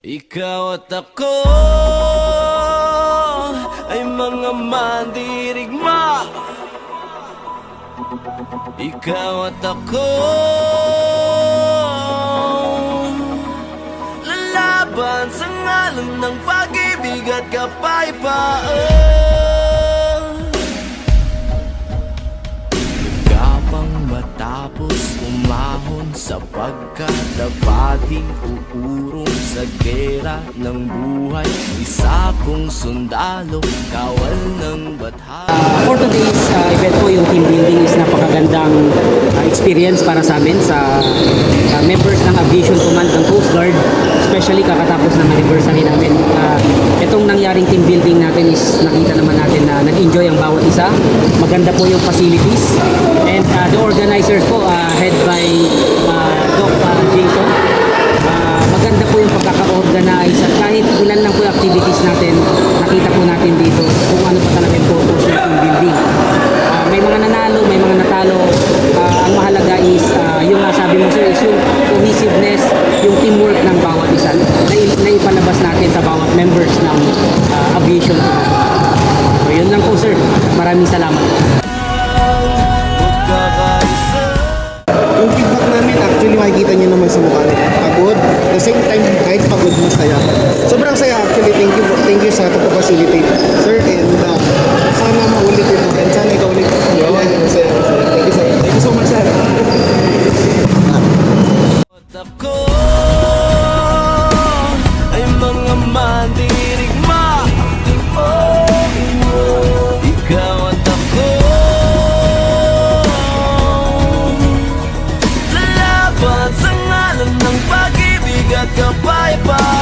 Ikaw at ako ay mga mandirigma. Ikaw at ako lalaban sa ngalan ng pag-ibig at kapayapaan. Gapang matapos umahon sapagkat abati uurong sa gera ng buhay. Isa kong sundalo, kawal ng batha. For today's event po, yung team building is napakagandang experience para sa amin sa members ng Aviation Command ng Coast Guard, especially kakatapos ng anniversary namin. Itong nangyaring team building natin is nakita naman natin na nag-enjoy ang bawat isa. Maganda po yung facilities, and the organizers po head by Doc Jason. Maganda po yung pagkaka-organize at kahit ilan lang po yung activities natin, nakita po natin dito kung ano pa talaga yung purpose ng team building. May mga nanalo, may mga natalo. Ang mahalaga is yung sabi mo sir is yung cohesiveness, yung teamwork ng bawat isa na ipalabas natin sa bawat members ng aviation. So yun lang po sir, maraming salamat. Yung feedback namin, actually makikita nyo naman sa mukha nila. Pagod. At the same time, kahit pagod, masaya. Sobrang saya actually. Thank you sa pag-facilitate, sir. And sana maulit ito. And sana ikaw ulit. Masaya. Thank you so much, sir. Ako ay mga mandirigma. Ikaw at ako lalaban sa ngalan ng pag-ibig at kapayapaan.